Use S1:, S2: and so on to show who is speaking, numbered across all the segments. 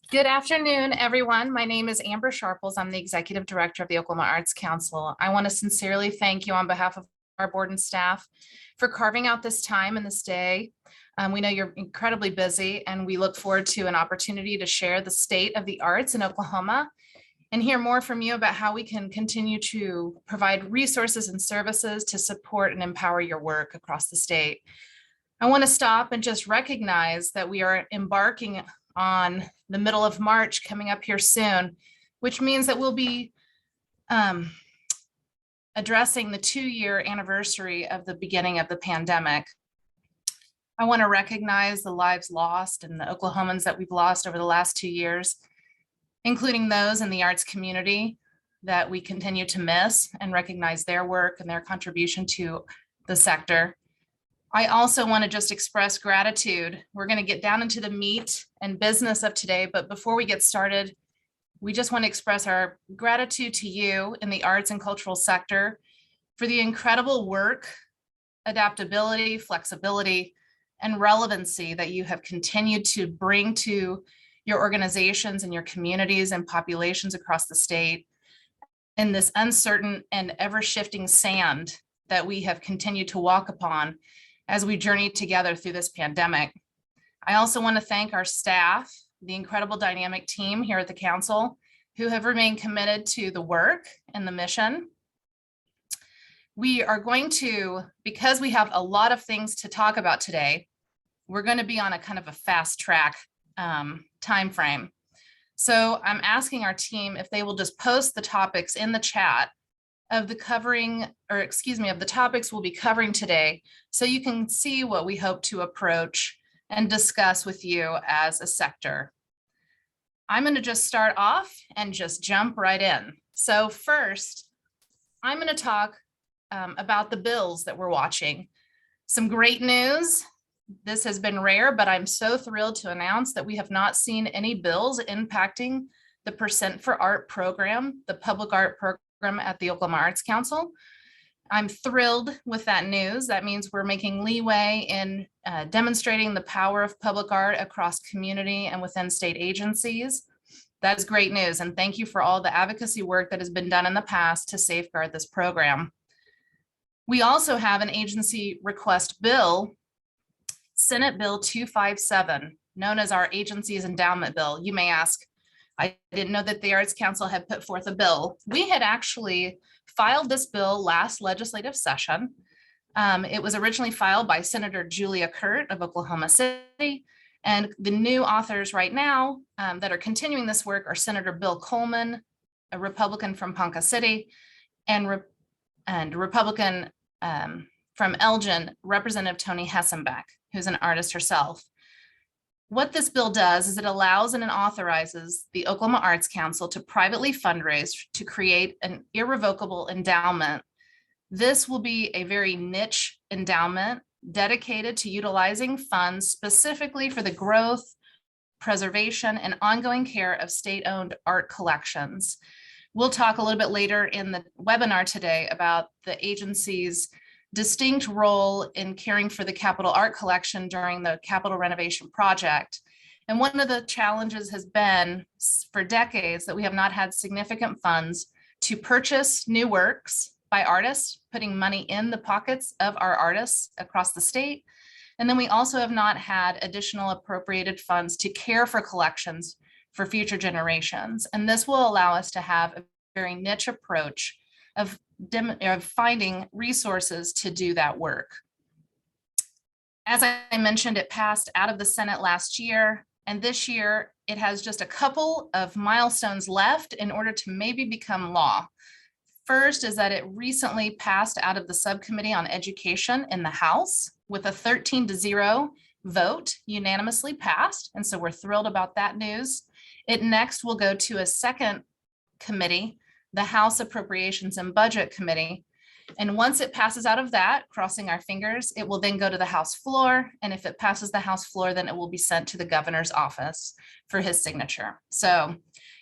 S1: Good afternoon, everyone. My name is Amber Sharples. I'm the Executive Director of the Oklahoma Arts Council. I want to sincerely thank you on behalf of our board and staff for carving out this time and this day. We know you're incredibly busy, and we look forward to an opportunity to share the state of the arts in Oklahoma and hear more from you about how we can continue to provide resources and services to support and empower your work across the state. I want to stop and just recognize that we are embarking on the middle of March coming up here soon, which means that we'll be addressing the 2-year anniversary of the beginning of the pandemic. I want to recognize the lives lost and the Oklahomans that we've lost over the last 2 years, including those in the arts community that we continue to miss, and recognize their work and their contribution to the sector. I also want to just express gratitude. We're going to get down into the meat and business of today, but before we get started, we just want to express our gratitude to you in the arts and cultural sector for the incredible work, adaptability, flexibility, and relevancy that you have continued to bring to your organizations and your communities and populations across the state in this uncertain and ever-shifting sand that we have continued to walk upon as we journey together through this pandemic. I also want to thank our staff, the incredible dynamic team here at the council, who have remained committed to the work and the mission. We are going to, because we have a lot of things to talk about today, we're going to be on a kind of a fast track time frame. So I'm asking our team if they will just post the topics in the chat of the topics we'll be covering today, so you can see what we hope to approach and discuss with you as a sector. I'm going to just start off and just jump right in. So first, I'm going to talk about the bills that we're watching. Some great news. This has been rare, but I'm so thrilled to announce that we have not seen any bills impacting the Percent for Art program, the public art program at the Oklahoma Arts Council. I'm thrilled with that news. That means we're making leeway in demonstrating the power of public art across community and within state agencies. That is great news, and thank you for all the advocacy work that has been done in the past to safeguard this program. We also have an agency request bill, Senate Bill 257, known as our agency's endowment bill. You may ask, I didn't know that the Arts Council had put forth a bill. We had actually filed this bill last legislative session. It was originally filed by Senator Julia Curt of Oklahoma City. And the new authors right now that are continuing this work are Senator Bill Coleman, a Republican from Ponca City, and Republican from Elgin, Representative Toni Hessenbeck, who's an artist herself. What this bill does is it allows and it authorizes the Oklahoma Arts Council to privately fundraise to create an irrevocable endowment. This will be a very niche endowment dedicated to utilizing funds specifically for the growth, preservation, and ongoing care of state-owned art collections. We'll talk a little bit later in the webinar today about the agency's distinct role in caring for the Capitol Art Collection during the Capitol renovation project. And one of the challenges has been for decades that we have not had significant funds to purchase new works by artists, putting money in the pockets of our artists across the state. And then we also have not had additional appropriated funds to care for collections for future generations. And this will allow us to have a very niche approach of finding resources to do that work. As I mentioned, it passed out of the Senate last year, and this year it has just a couple of milestones left in order to maybe become law. First is that it recently passed out of the Subcommittee on Education in the House with a 13-0 vote, unanimously passed, and so we're thrilled about that news. It next will go to a second committee, the House Appropriations and Budget Committee. And once it passes out of that, crossing our fingers, it will then go to the House floor. And if it passes the House floor, then it will be sent to the governor's office for his signature. So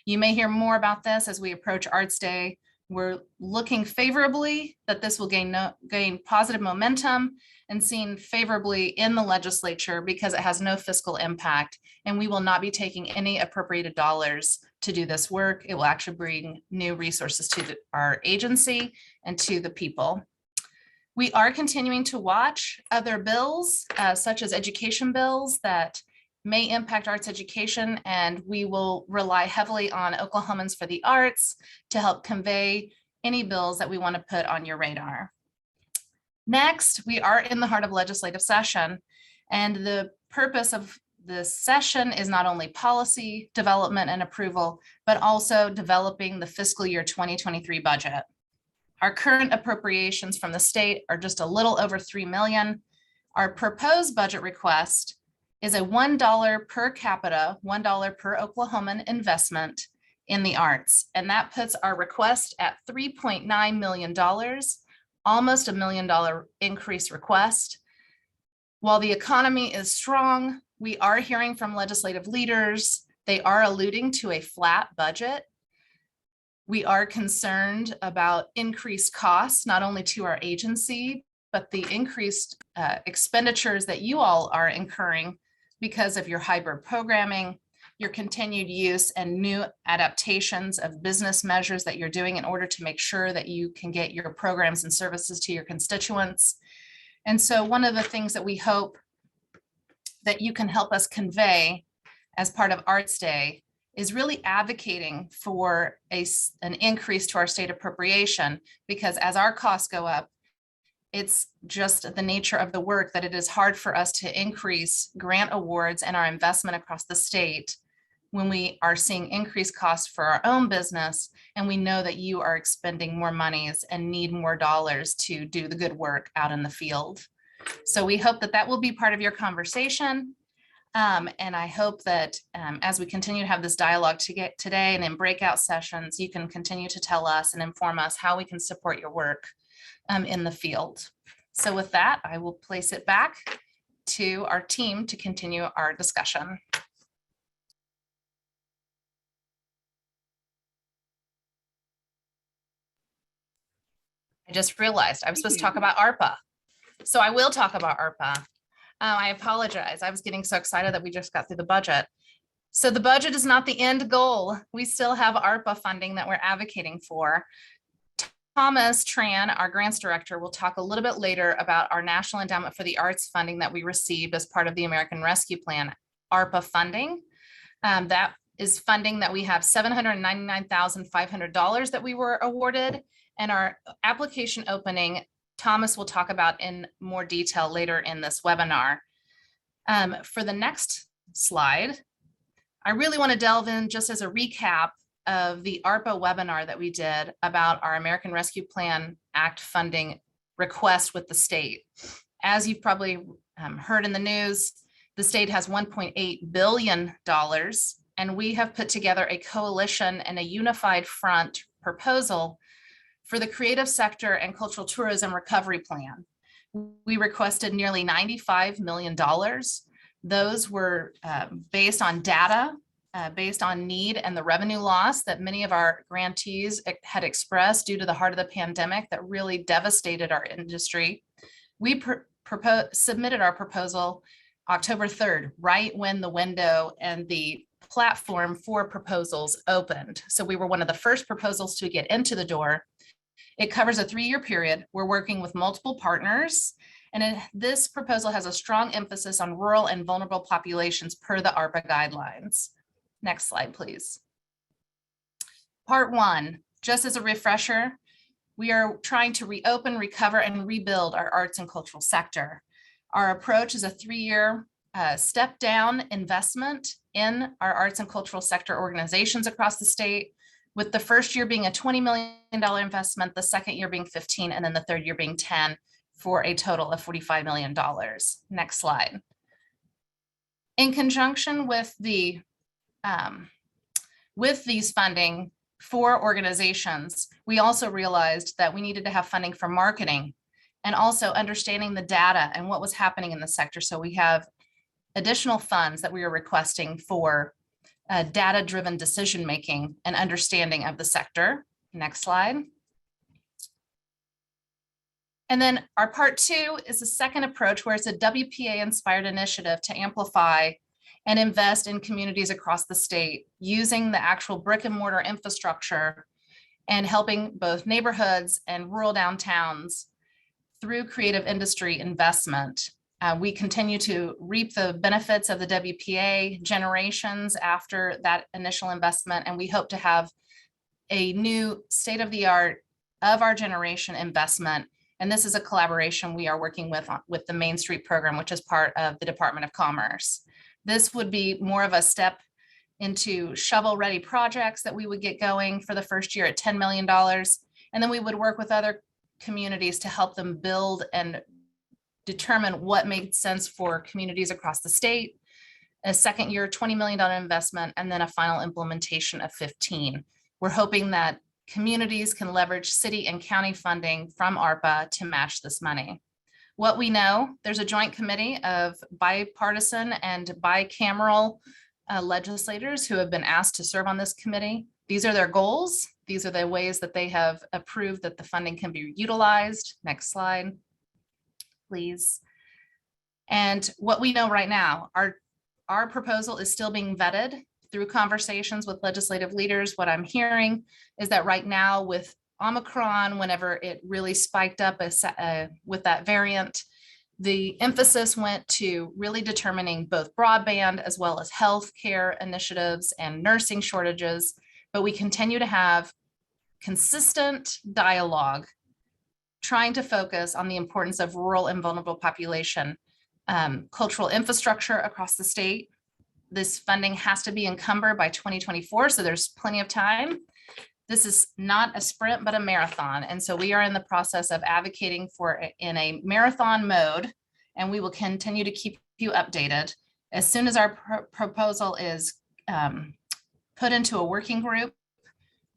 S1: you may hear more about this as we approach Arts Day We're looking favorably that this will gain positive momentum and seen favorably in the legislature because it has no fiscal impact, and we will not be taking any appropriated dollars to do this work. It will actually bring new resources to our agency and to the people. We are continuing to watch other bills, such as education bills that may impact arts education, and we will rely heavily on Oklahomans for the Arts to help convey any bills that we want to put on your radar. Next, we are in the heart of legislative session, and the purpose of this session is not only policy development and approval, but also developing the fiscal year 2023 budget. Our current appropriations from the state are just a little over $3 million. Our proposed budget request is a $1 per capita, $1 per Oklahoman investment in the arts. And that puts our request at $3.9 million, almost $1 million increase request. While the economy is strong, we are hearing from legislative leaders. They are alluding to a flat budget. We are concerned about increased costs, not only to our agency, but the increased expenditures that you all are incurring because of your hybrid programming, your continued use and new adaptations of business measures that you're doing in order to make sure that you can get your programs and services to your constituents. And so one of the things that we hope that you can help us convey as part of Arts Day is really advocating for an increase to our state appropriation, because as our costs go up, it's just the nature of the work that it is hard for us to increase grant awards and our investment across the state when we are seeing increased costs for our own business, and we know that you are expending more monies and need more dollars to do the good work out in the field. So we hope that that will be part of your conversation. And I hope that as we continue to have this dialogue today and in breakout sessions, you can continue to tell us and inform us how we can support your work in the field. So with that, I will place it back to our team to continue our discussion. I just realized I was supposed to talk about ARPA. So I will talk about ARPA. I apologize. I was getting so excited that we just got through the budget. So the budget is not the end goal. We still have ARPA funding that we're advocating for. Thomas Tran, our grants director, will talk a little bit later about our National Endowment for the Arts funding that we received as part of the American Rescue Plan, ARPA funding. That is funding that we have $799,500 that we were awarded, and our application opening, Thomas will talk about in more detail later in this webinar. For the next slide, I really want to delve in just as a recap of the ARPA webinar that we did about our American Rescue Plan Act funding request with the state. As you've probably heard in the news, the state has $1.8 billion, and we have put together a coalition and a unified front proposal for the creative sector and cultural tourism recovery plan. We requested nearly $95 million. Those were based on data, based on need and the revenue loss that many of our grantees had expressed due to the heart of the pandemic that really devastated our industry. We submitted our proposal October 3rd, right when the window and the platform for proposals opened. So we were one of the first proposals to get into the door. It covers a 3-year period. We're working with multiple partners, and this proposal has a strong emphasis on rural and vulnerable populations per the ARPA guidelines. Next slide, please. Part 1, just as a refresher, we are trying to reopen, recover, and rebuild our arts and cultural sector. Our approach is a 3-year step down investment in our arts and cultural sector organizations across the state, with the first year being a $20 million investment, the second year being 15, and then the third year being 10, for a total of $45 million. Next slide. In conjunction with these funding for organizations, we also realized that we needed to have funding for marketing and also understanding the data and what was happening in the sector. So we have additional funds that we are requesting for data-driven decision-making and understanding of the sector. Next slide. And then our part two is the second approach, where it's a WPA-inspired initiative to amplify and invest in communities across the state using the actual brick and mortar infrastructure and helping both neighborhoods and rural downtowns through creative industry investment. We continue to reap the benefits of the WPA generations after that initial investment, and we hope to have a new state-of-the-art of our generation investment. And this is a collaboration we are working with the Main Street program, which is part of the Department of Commerce. This would be more of a step into shovel-ready projects that we would get going for the first year at $10 million. And then we would work with other communities to help them build and determine what made sense for communities across the state. A second year, $20 million investment, and then a final implementation of 15. We're hoping that communities can leverage city and county funding from ARPA to match this money. What we know, there's a joint committee of bipartisan and bicameral legislators who have been asked to serve on this committee. These are their goals. These are the ways that they have approved that the funding can be utilized. Next slide, please. And what we know right now, our proposal is still being vetted through conversations with legislative leaders. What I'm hearing is that right now with Omicron, whenever it really spiked up with that variant, the emphasis went to really determining both broadband as well as healthcare initiatives and nursing shortages. But we continue to have consistent dialogue, trying to focus on the importance of rural and vulnerable population, cultural infrastructure across the state. This funding has to be encumbered by 2024, so there's plenty of time. This is not a sprint, but a marathon. And so we are in the process of advocating for in a marathon mode, and we will continue to keep you updated. As soon as our proposal is put into a working group,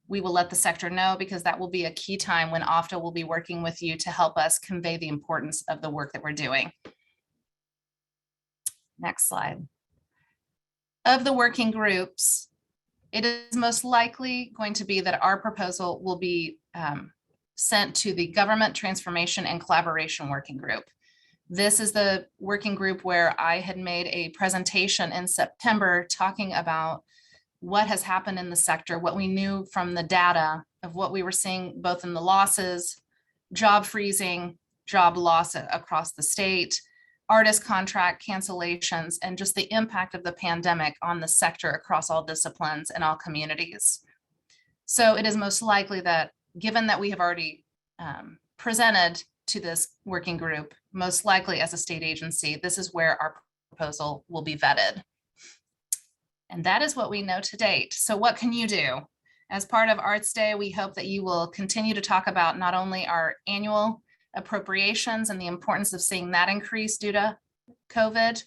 S1: we will let the sector know, because that will be a key time when OFTA will be working with you to help us convey the importance of the work that we're doing. Next slide. Of the working groups, it is most likely going to be that our proposal will be sent to the Government Transformation and Collaboration Working Group. This is the working group where I had made a presentation in September talking about what has happened in the sector, what we knew from the data of what we were seeing both in the losses, job freezing, job loss across the state, artist contract cancellations, and just the impact of the pandemic on the sector across all disciplines and all communities. So it is most likely that, given that we have already presented to this working group, most likely as a state agency, this is where our proposal will be vetted. And that is what we know to date. So what can you do? As part of Arts Day, we hope that you will continue to talk about not only our annual appropriations and the importance of seeing that increase due to COVID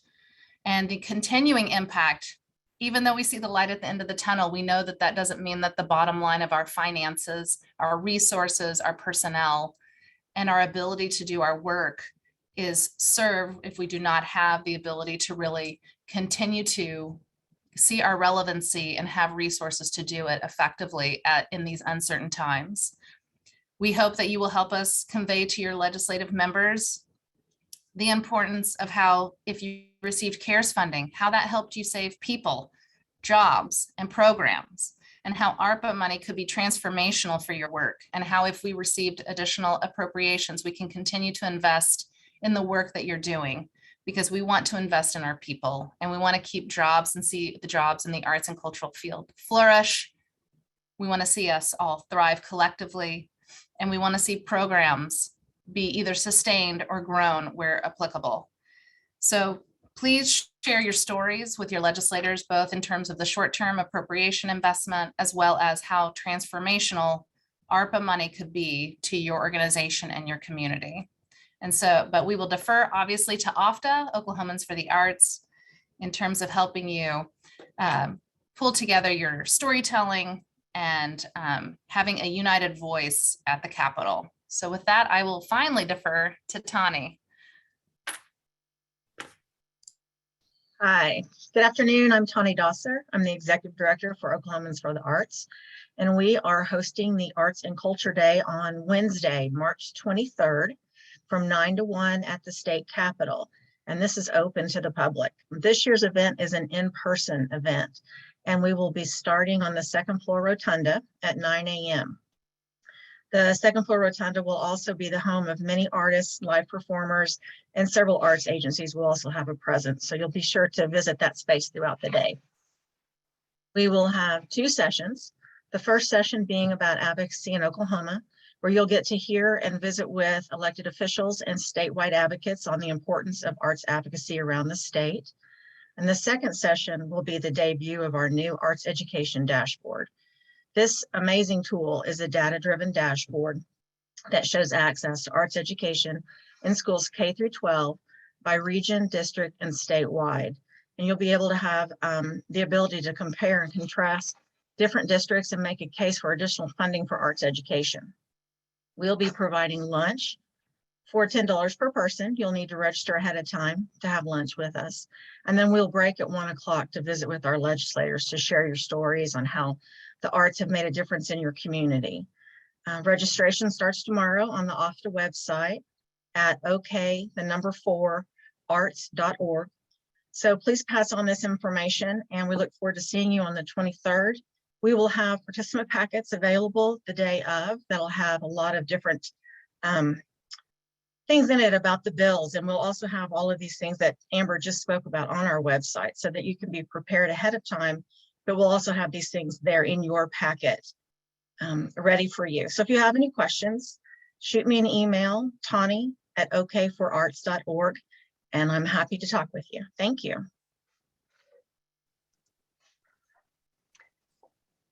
S1: and the continuing impact. Even though we see the light at the end of the tunnel, we know that that doesn't mean that the bottom line of our finances, our resources, our personnel, and our ability to do our work is served if we do not have the ability to really continue to see our relevancy and have resources to do it effectively in these uncertain times. We hope that you will help us convey to your legislative members the importance of how, if you received CARES funding, how that helped you save people, jobs, and programs, and how ARPA money could be transformational for your work, and how if we received additional appropriations, we can continue to invest in the work that you're doing, because we want to invest in our people, and we want to keep jobs and see the jobs in the arts and cultural field flourish. We want to see us all thrive collectively, and we want to see programs be either sustained or grown where applicable. So please share your stories with your legislators, both in terms of the short-term appropriation investment, as well as how transformational ARPA money could be to your organization and your community. And so, but we will defer obviously to OFTA, Oklahomans for the Arts, in terms of helping you pull together your storytelling and having a united voice at the Capitol. So with that, I will finally defer to Tonnie.
S2: Hi, good afternoon. I'm Tonnie Dosser. I'm the Executive Director for Oklahomans for the Arts, and we are hosting the Arts and Culture Day on Wednesday, March 23rd. from 9 to 1 at the state capitol. And this is open to the public. This year's event is an in-person event, and we will be starting on the second floor rotunda at 9 a.m. The second floor rotunda will also be the home of many artists, live performers, and several arts agencies will also have a presence. So you'll be sure to visit that space throughout the day. We will have 2 sessions. The first session being about advocacy in Oklahoma, where you'll get to hear and visit with elected officials and statewide advocates on the importance of arts advocacy around the state. And the second session will be the debut of our new arts education dashboard. This amazing tool is a data-driven dashboard that shows access to arts education in schools K through 12 by region, district, and statewide. And you'll be able to have the ability to compare and contrast different districts and make a case for additional funding for arts education. We'll be providing lunch for $10 per person. You'll need to register ahead of time to have lunch with us. And then we'll break at 1 o'clock to visit with our legislators to share your stories on how the arts have made a difference in your community. Registration starts tomorrow on the OFTA website at OK4arts.org. So please pass on this information, and we look forward to seeing you on the 23rd. We will have participant packets available the day of that'll have a lot of different things in it about the bills. And we'll also have all of these things that Amber just spoke about on our website so that you can be prepared ahead of time, but we'll also have these things there in your packet ready for you. So if you have any questions, shoot me an email, Tonnie@OK4arts.org, and I'm happy to talk with you. Thank you.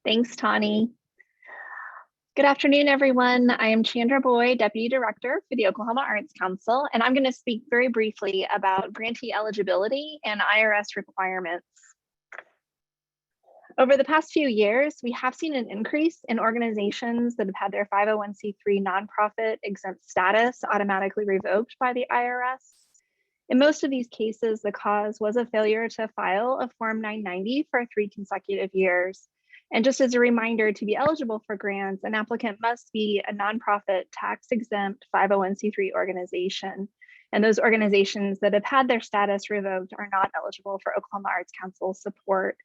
S3: Thanks, Tonnie. Good afternoon, everyone. I am Chandra Boyd, Deputy Director for the Oklahoma Arts Council, and I'm going to speak very briefly about grantee eligibility and IRS requirements. Over the past few years, we have seen an increase in organizations that have had their 501c3 nonprofit exempt status automatically revoked by the IRS. In most of these cases, the cause was a failure to file a Form 990 for 3 consecutive years. And just as a reminder, to be eligible for grants, an applicant must be a nonprofit tax-exempt 501c3 organization. And those organizations that have had their status revoked are not eligible for Oklahoma Arts Council support.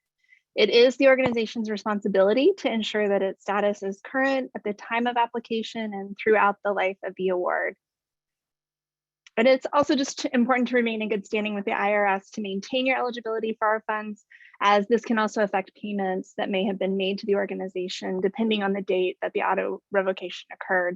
S3: It is the organization's responsibility to ensure that its status is current at the time of application and throughout the life of the award. But it's also just important to remain in good standing with the IRS to maintain your eligibility for our funds, as this can also affect payments that may have been made to the organization depending on the date that the auto revocation occurred.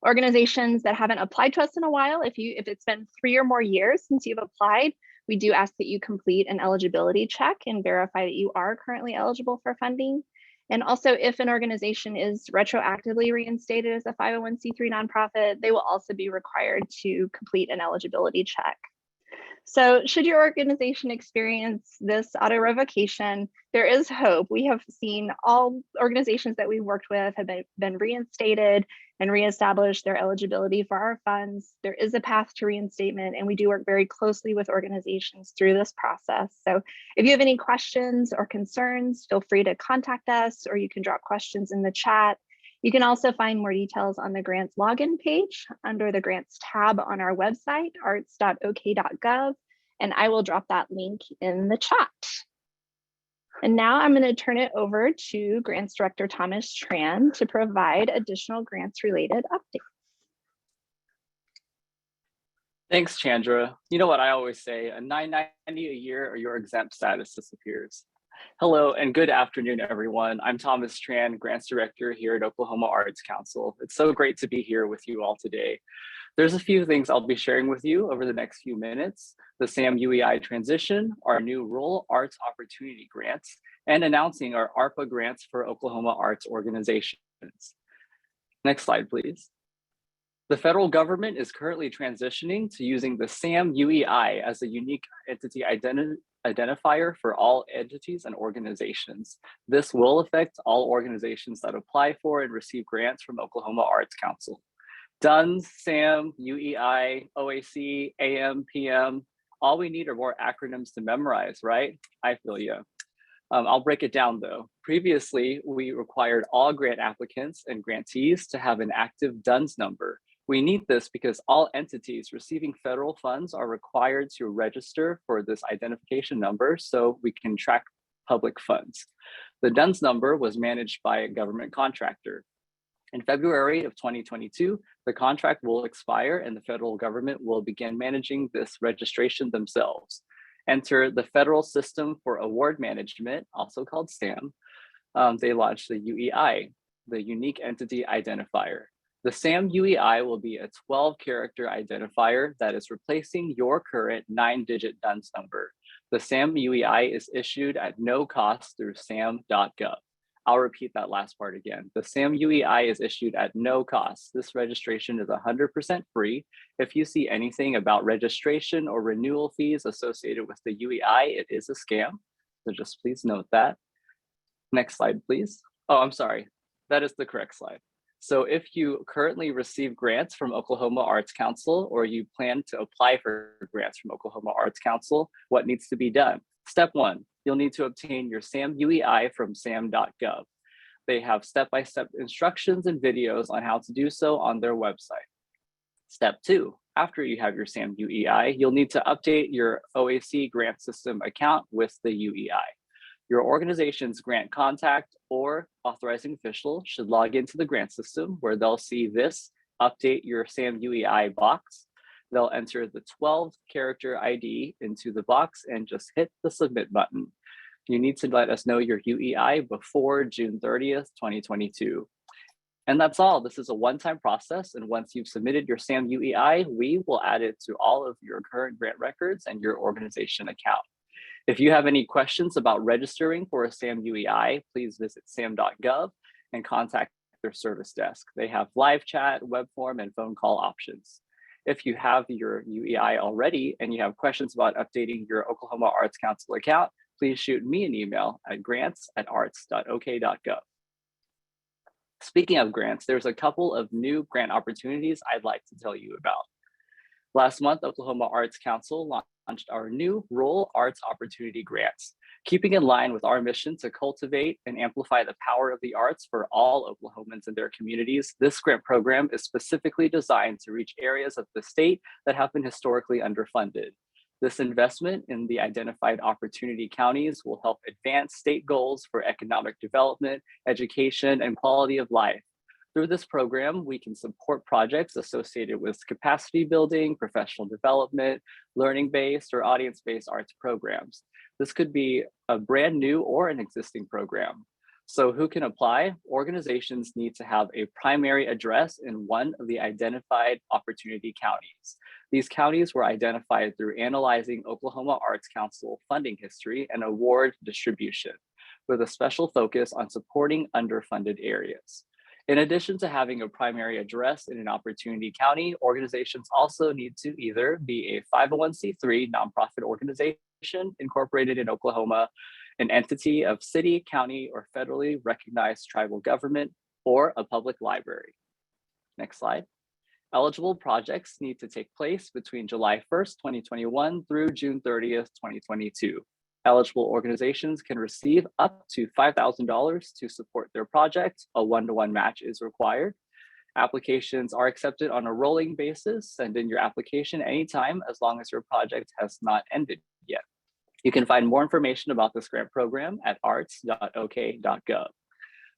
S3: Organizations that haven't applied to us in a while, if it's been 3 or more years since you've applied, we do ask that you complete an eligibility check and verify that you are currently eligible for funding. And also, if an organization is retroactively reinstated as a 501c3 nonprofit, they will also be required to complete an eligibility check. So should your organization experience this auto revocation, there is hope. We have seen all organizations that we've worked with have been reinstated and reestablished their eligibility for our funds. There is a path to reinstatement, and we do work very closely with organizations through this process. So if you have any questions or concerns, feel free to contact us, or you can drop questions in the chat. You can also find more details on the grants login page under the grants tab on our website, arts.ok.gov, and I will drop that link in the chat. And now I'm going to turn it over to Grants Director Thomas Tran to provide additional grants related updates.
S4: Thanks, Chandra. You know what I always say, a $9.90 a year or your exempt status disappears. Hello and good afternoon, everyone. I'm Thomas Tran, Grants Director here at Oklahoma Arts Council. It's so great to be here with you all today. There's a few things I'll be sharing with you over the next few minutes: the SAM UEI transition, our new Rural Arts Opportunity Grants, and announcing our ARPA grants for Oklahoma arts organizations. Next slide, please. The federal government is currently transitioning to using the SAM UEI as a unique entity identifier for all entities and organizations. This will affect all organizations that apply for and receive grants from Oklahoma Arts Council. DUNS, SAM, UEI, OAC, AM, PM, all we need are more acronyms to memorize, right? I feel you. I'll break it down though. Previously, we required all grant applicants and grantees to have an active DUNS number, We need this because all entities receiving federal funds are required to register for this identification number so we can track public funds. The DUNS number was managed by a government contractor. In February of 2022, the contract will expire and the federal government will begin managing this registration themselves. Enter the Federal System for Award Management, also called SAM. They launched the UEI, the Unique Entity Identifier. The SAM UEI will be a 12-character identifier that is replacing your current 9-digit DUNS number. The SAM UEI is issued at no cost through sam.gov. I'll repeat that last part again. The SAM UEI is issued at no cost. This registration is 100% free. If you see anything about registration or renewal fees associated with the UEI, it is a scam. So just please note that. Next slide, please. Oh, I'm sorry. That is the correct slide. So if you currently receive grants from Oklahoma Arts Council or you plan to apply for grants from Oklahoma Arts Council, what needs to be done? Step 1, you'll need to obtain your SAM UEI from sam.gov. They have step-by-step instructions and videos on how to do so on their website. Step 2, after you have your SAM UEI, you'll need to update your OAC grant system account with the UEI. Your organization's grant contact or authorizing official should log into the grant system where they'll see this update your SAM UEI box. They'll enter the 12-character ID into the box and just hit the submit button. You need to let us know your UEI before June 30th, 2022. And that's all. This is a one-time process. And once you've submitted your SAM UEI, we will add it to all of your current grant records and your organization account. If you have any questions about registering for a SAM UEI, please visit sam.gov and contact their service desk. They have live chat, web form, and phone call options. If you have your UEI already and you have questions about updating your Oklahoma Arts Council account, please shoot me an email at grants@arts.ok.gov. Speaking of grants, there's a couple of new grant opportunities I'd like to tell you about. Last month, Oklahoma Arts Council launched our new Rural Arts Opportunity Grants. Keeping in line with our mission to cultivate and amplify the power of the arts for all Oklahomans and their communities, this grant program is specifically designed to reach areas of the state that have been historically underfunded. This investment in the identified opportunity counties will help advance state goals for economic development, education, and quality of life. Through this program, we can support projects associated with capacity building, professional development, learning-based or audience-based arts programs. This could be a brand new or an existing program. So who can apply? Organizations need to have a primary address in one of the identified opportunity counties. These counties were identified through analyzing Oklahoma Arts Council funding history and award distribution, with a special focus on supporting underfunded areas. In addition to having a primary address in an opportunity county, organizations also need to either be a 501c3 nonprofit organization incorporated in Oklahoma, an entity of city, county, or federally recognized tribal government, or a public library. Next slide. Eligible projects need to take place between July 1st, 2021 through June 30th, 2022. Eligible organizations can receive up to $5,000 to support their project. A one-to-one match is required. Applications are accepted on a rolling basis. Send in your application anytime as long as your project has not ended yet. You can find more information about this grant program at arts.ok.gov.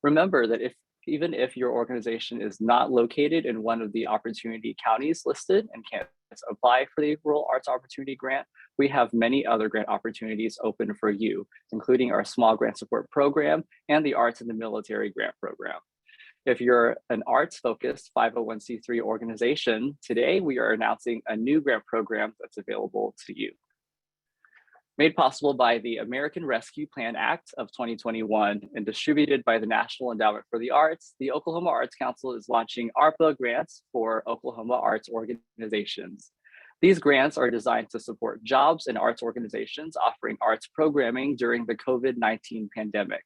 S4: Remember that even if your organization is not located in one of the opportunity counties listed and can't apply for the Rural Arts Opportunity Grant, we have many other grant opportunities open for you, including our Small Grant Support Program and the Arts in the Military Grant Program. If you're an arts-focused 501c3 organization, today we are announcing a new grant program that's available to you. Made possible by the American Rescue Plan Act of 2021 and distributed by the National Endowment for the Arts, the Oklahoma Arts Council is launching ARPA grants for Oklahoma arts organizations. These grants are designed to support jobs and arts organizations offering arts programming during the COVID-19 pandemic.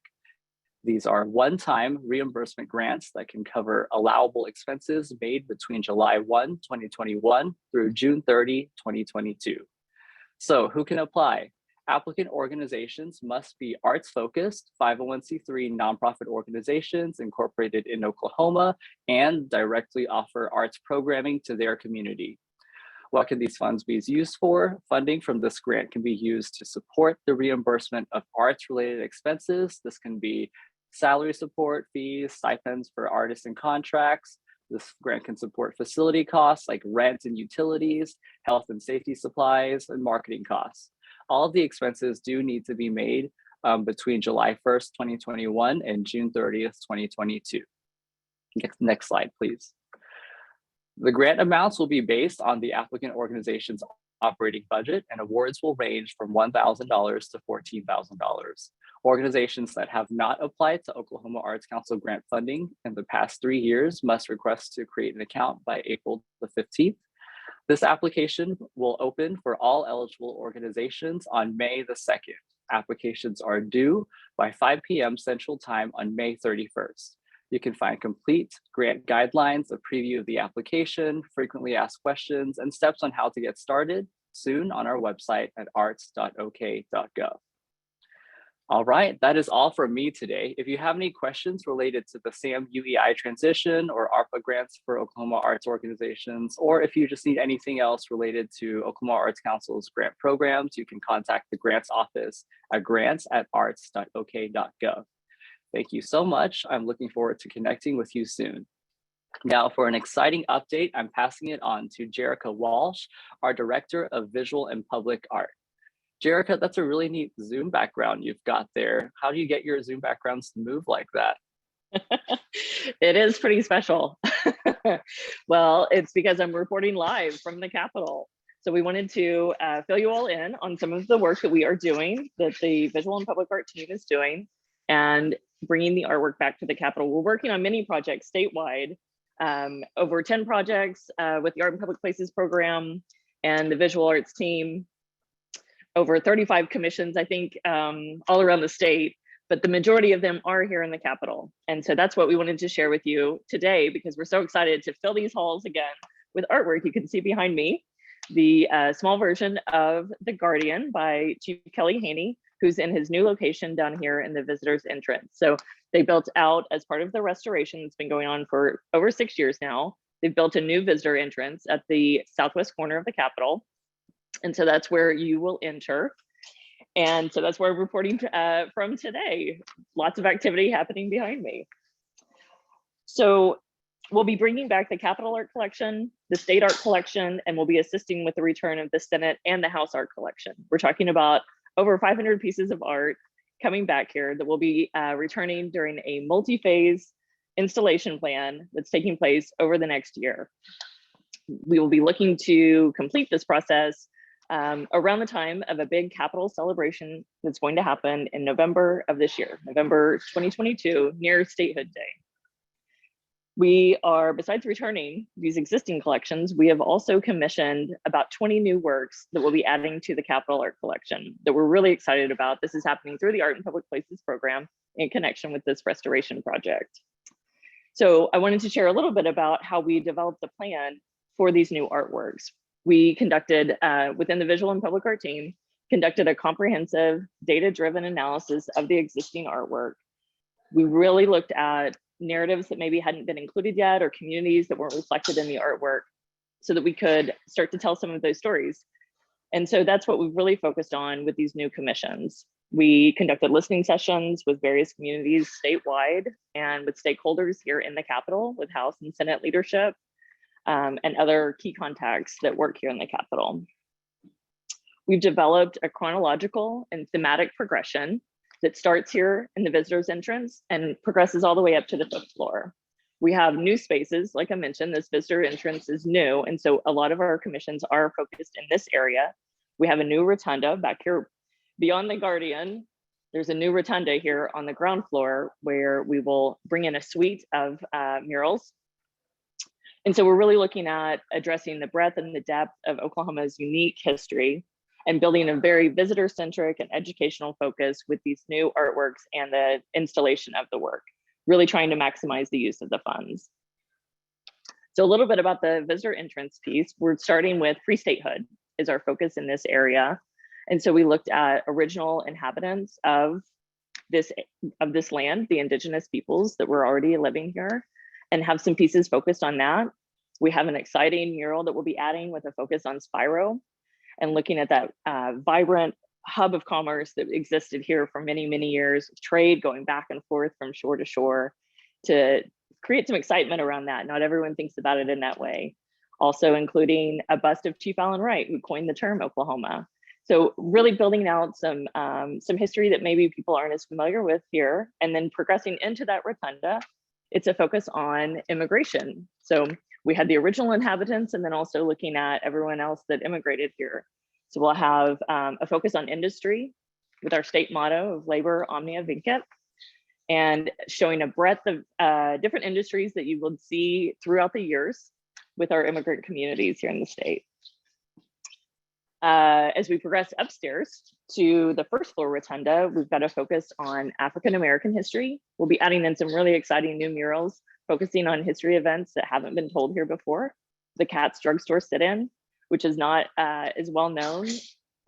S4: These are one-time reimbursement grants that can cover allowable expenses made between July 1, 2021 through June 30, 2022. So who can apply? Applicant organizations must be arts-focused, 501c3 nonprofit organizations incorporated in Oklahoma and directly offer arts programming to their community. What can these funds be used for? Funding from this grant can be used to support the reimbursement of arts-related expenses. This can be salary support, fees, stipends for artists and contracts. This grant can support facility costs like rent and utilities, health and safety supplies, and marketing costs. All of the expenses do need to be made between July 1st, 2021 and June 30th, 2022. Next slide, please. The grant amounts will be based on the applicant organization's operating budget, and awards will range from $1,000 to $14,000. Organizations that have not applied to Oklahoma Arts Council grant funding in the past 3 years must request to create an account by April the 15th. This application will open for all eligible organizations on May the 2nd. Applications are due by 5 p.m. Central Time on May 31st. You can find complete grant guidelines, a preview of the application, frequently asked questions, and steps on how to get started soon on our website at arts.ok.gov. All right, that is all from me today. If you have any questions related to the SAM UEI transition or ARPA grants for Oklahoma arts organizations, or if you just need anything else related to Oklahoma Arts Council's grant programs, you can contact the grants office at grants@arts.ok.gov. Thank you so much. I'm looking forward to connecting with you soon. Now for an exciting update, I'm passing it on to Jerica Walsh, our Director of Visual and Public Art. Jerica, that's a really neat Zoom background you've got there. How do you get your Zoom backgrounds to move like that?
S5: It is pretty special. Well, it's because I'm reporting live from the Capitol. So we wanted to fill you all in on some of the work that we are doing, that the Visual and Public Art team is doing, and bringing the artwork back to the Capitol. We're working on many projects statewide, over 10 projects with the Art and Public Places program and the visual arts team, over 35 commissions, I think, all around the state, but the majority of them are here in the Capitol. And so that's what we wanted to share with you today, because we're so excited to fill these halls again with artwork. You can see behind me the small version of The Guardian by Chief Kelly Haney, who's in his new location down here in the visitors entrance. So they built out, as part of the restoration that's been going on for over 6 years now, they've built a new visitor entrance at the southwest corner of the Capitol. And so that's where you will enter. And so that's where I'm reporting from today. Lots of activity happening behind me. So we'll be bringing back the Capitol Art Collection, the State Art Collection, and we'll be assisting with the return of the Senate and the House Art Collection. We're talking about over 500 pieces of art coming back here that will be returning during a multi-phase installation plan that's taking place over the next year. We will be looking to complete this process around the time of a big Capitol celebration that's going to happen in November of this year, November 2022, near Statehood Day. We are, besides returning these existing collections, we have also commissioned about 20 new works that we'll be adding to the Capitol Art Collection that we're really excited about. This is happening through the Art and Public Places program in connection with this restoration project. So I wanted to share a little bit about how we developed the plan for these new artworks. We conducted, within the Visual and Public Art team, conducted a comprehensive data-driven analysis of the existing artwork. We really looked at narratives that maybe hadn't been included yet, or communities that weren't reflected in the artwork, so that we could start to tell some of those stories. And so that's what we've really focused on with these new commissions. We conducted listening sessions with various communities statewide and with stakeholders here in the Capitol, with House and Senate leadership, and other key contacts that work here in the Capitol. We've developed a chronological and thematic progression that starts here in the visitors entrance and progresses all the way up to the 5th floor. We have new spaces, like I mentioned, this visitor entrance is new, and so a lot of our commissions are focused in this area. We have a new rotunda back here beyond the Guardian. There's a new rotunda here on the ground floor where we will bring in a suite of murals. And so we're really looking at addressing the breadth and the depth of Oklahoma's unique history and building a very visitor-centric and educational focus with these new artworks and the installation of the work, really trying to maximize the use of the funds. So a little bit about the visitor entrance piece. We're starting with pre-statehood is our focus in this area. And so we looked at original inhabitants of this land, the indigenous peoples that were already living here, and have some pieces focused on that. We have an exciting mural that we'll be adding with a focus on Spiro and looking at that vibrant hub of commerce that existed here for many, many years, trade going back and forth from shore to shore, to create some excitement around that. Not everyone thinks about it in that way. Also including a bust of Chief Allen Wright, who coined the term Oklahoma. So really building out some history that maybe people aren't as familiar with here, and then progressing into that rotunda, it's a focus on immigration. So we had the original inhabitants, and then also looking at everyone else that immigrated here. So we'll have a focus on industry with our state motto of labor omnia vincit, and showing a breadth of different industries that you will see throughout the years with our immigrant communities here in the state. As we progress upstairs to the first floor rotunda, we've got a focus on African-American history. We'll be adding in some really exciting new murals, focusing on history events that haven't been told here before. The Katz Drugstore sit-in, which is not as well known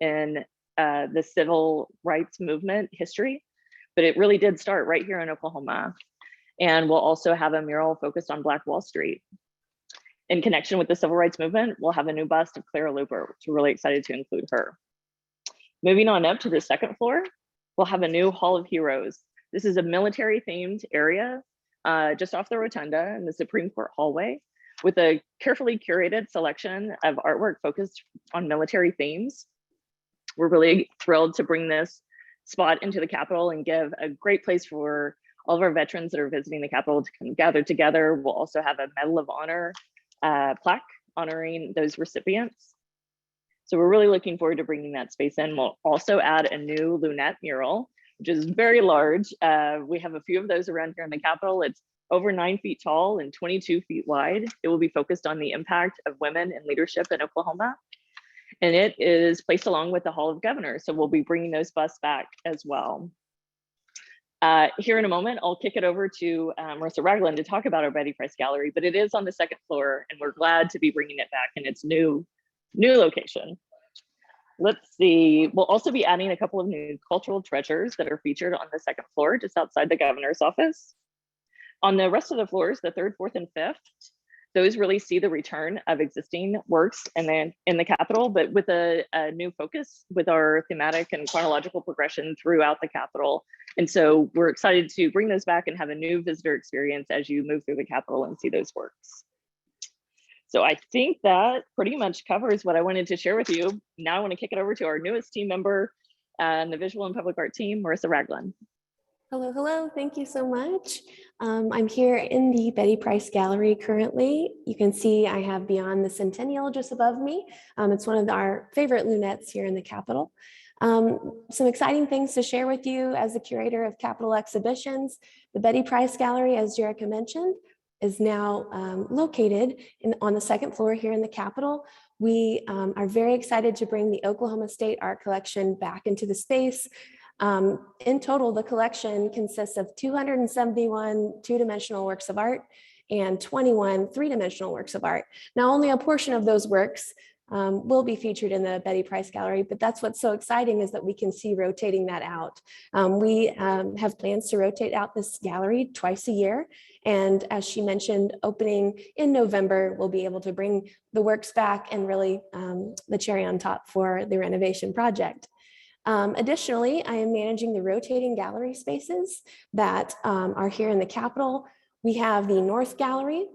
S5: in the civil rights movement history, but it really did start right here in Oklahoma. And we'll also have a mural focused on Black Wall Street. In connection with the civil rights movement, we'll have a new bust of Clara Luper, which we're really excited to include her. Moving on up to the second floor, we'll have a new Hall of Heroes. This is a military themed area just off the rotunda in the Supreme Court hallway, with a carefully curated selection of artwork focused on military themes. We're really thrilled to bring this spot into the Capitol and give a great place for all of our veterans that are visiting the Capitol to kind of gather together. We'll also have a Medal of Honor plaque honoring those recipients. So we're really looking forward to bringing that space in. We'll also add a new lunette mural, which is very large. We have a few of those around here in the Capitol. It's over 9 feet tall and 22 feet wide. It will be focused on the impact of women in leadership in Oklahoma. And it is placed along with the Hall of Governors. So we'll be bringing those busts back as well. Here in a moment, I'll kick it over to Marissa Ragland to talk about our Betty Price Gallery, but it is on the second floor and we're glad to be bringing it back in its new location. Let's see, we'll also be adding a couple of new cultural treasures that are featured on the second floor, just outside the governor's office. On the rest of the floors, the third, fourth, and fifth, those really see the return of existing works and then in the Capitol, but with a new focus with our thematic and chronological progression throughout the Capitol. And so we're excited to bring those back and have a new visitor experience as you move through the Capitol and see those works. So I think that pretty much covers what I wanted to share with you. Now I want to kick it over to our newest team member and the Visual and Public Art team, Marissa Ragland.
S6: Hello, hello. Thank you so much. I'm here in the Betty Price Gallery currently. You can see I have Beyond the Centennial just above me. It's one of our favorite lunettes here in the Capitol. Some exciting things to share with you as the curator of Capitol exhibitions. The Betty Price Gallery, as Jerica mentioned, is now located on the second floor here in the Capitol. We are very excited to bring the Oklahoma State Art Collection back into the space. In total, the collection consists of 271 two-dimensional works of art and 21 three-dimensional works of art. Now, only a portion of those works will be featured in the Betty Price Gallery, but that's what's so exciting is that we can see rotating that out. We have plans to rotate out this gallery twice a year. And as she mentioned, opening in November, we'll be able to bring the works back and really the cherry on top for the renovation project. Additionally, I am managing the rotating gallery spaces that are here in the Capitol. We have the North Gallery,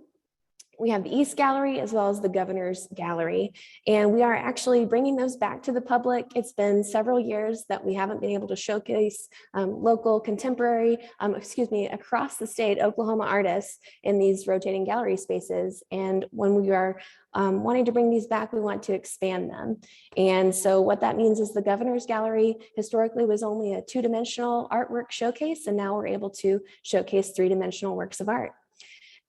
S6: we have the East Gallery, as well as the Governor's Gallery. And we are actually bringing those back to the public. It's been several years that we haven't been able to showcase local contemporary, across the state, Oklahoma artists in these rotating gallery spaces. And when we are wanting to bring these back, we want to expand them. And so what that means is the Governor's Gallery historically was only a two-dimensional artwork showcase, and now we're able to showcase three-dimensional works of art.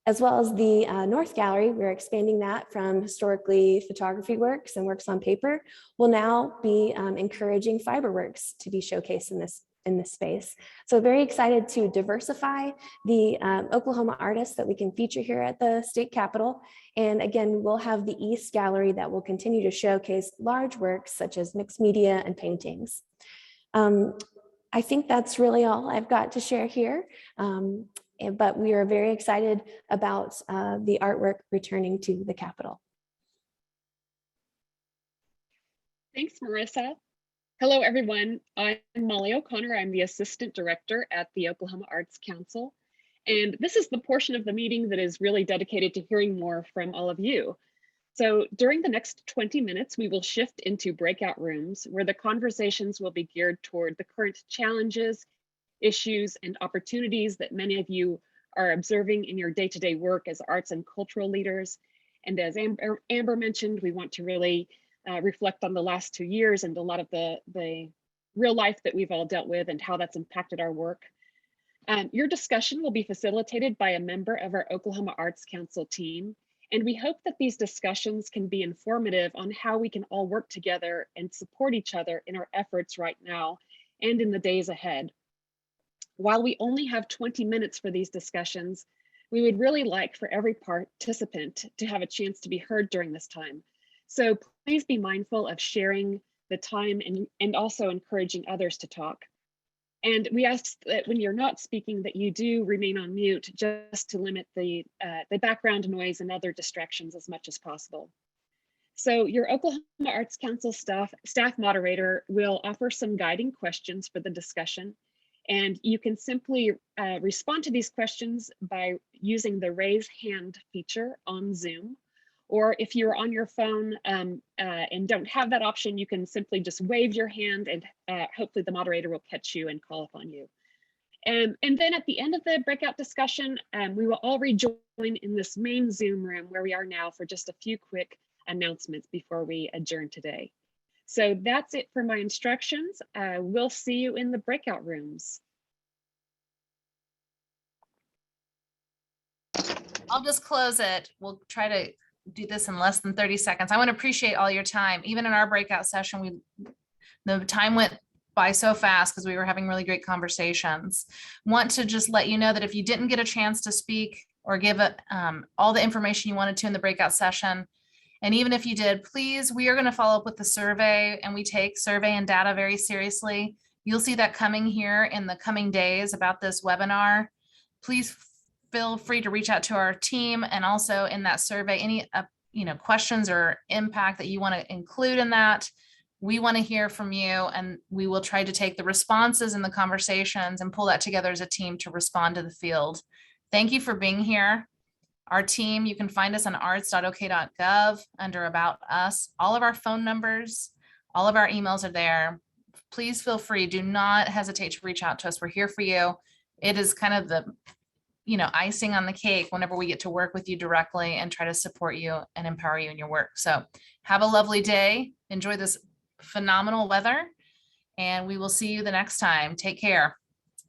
S6: As well as the North Gallery, we're expanding that from historically photography works and works on paper. We'll now be encouraging fiber works to be showcased in this in this space. So very excited to diversify the Oklahoma artists that we can feature here at the state capitol. And again, we'll have the East Gallery that will continue to showcase large works such as mixed media and paintings. I think that's really all I've got to share here. But we are very excited about the artwork returning to the Capitol.
S7: Thanks, Marissa. Hello, everyone. I'm Molly O'Connor. I'm the Assistant Director at the Oklahoma Arts Council. And this is the portion of the meeting that is really dedicated to hearing more from all of you. So during the next 20 minutes, we will shift into breakout rooms where the conversations will be geared toward the current challenges, issues, and opportunities that many of you are observing in your day-to-day work as arts and cultural leaders. And as Amber mentioned, we want to really reflect on the last 2 years and a lot of the real life that we've all dealt with and how that's impacted our work. Your discussion will be facilitated by a member of our Oklahoma Arts Council team. And we hope that these discussions can be informative on how we can all work together and support each other in our efforts right now and in the days ahead. While we only have 20 minutes for these discussions, we would really like for every participant to have a chance to be heard during this time. So please be mindful of sharing the time and also encouraging others to talk. And we ask that when you're not speaking that you do remain on mute just to limit the background noise and other distractions as much as possible. So your Oklahoma Arts Council staff moderator will offer some guiding questions for the discussion. And you can simply respond to these questions by using the raise hand feature on Zoom. Or if you're on your phone and don't have that option, you can simply just wave your hand and hopefully the moderator will catch you and call upon you. And then at the end of the breakout discussion, we will all rejoin in this main Zoom room where we are now for just a few quick announcements before we adjourn today. So that's it for my instructions. We'll see you in the breakout rooms.
S1: I'll just close it. We'll try to do this in less than 30 seconds. I want to appreciate all your time. Even in our breakout session, the time went by so fast because we were having really great conversations. Want to just let you know that if you didn't get a chance to speak or give all the information you wanted to in the breakout session, and even if you did, please, we are going to follow up with the survey, and we take survey and data very seriously. You'll see that coming here in the coming days about this webinar. Please feel free to reach out to our team, and also in that survey, any questions or impact that you want to include in that. We want to hear from you, and we will try to take the responses and the conversations and pull that together as a team to respond to the field. Thank you for being here. Our team, you can find us on arts.ok.gov under About Us. All of our phone numbers, all of our emails are there. Please feel free. Do not hesitate to reach out to us. We're here for you. It is kind of the icing on the cake whenever we get to work with you directly and try to support you and empower you in your work. So have a lovely day. Enjoy this phenomenal weather, and we will see you the next time. Take care.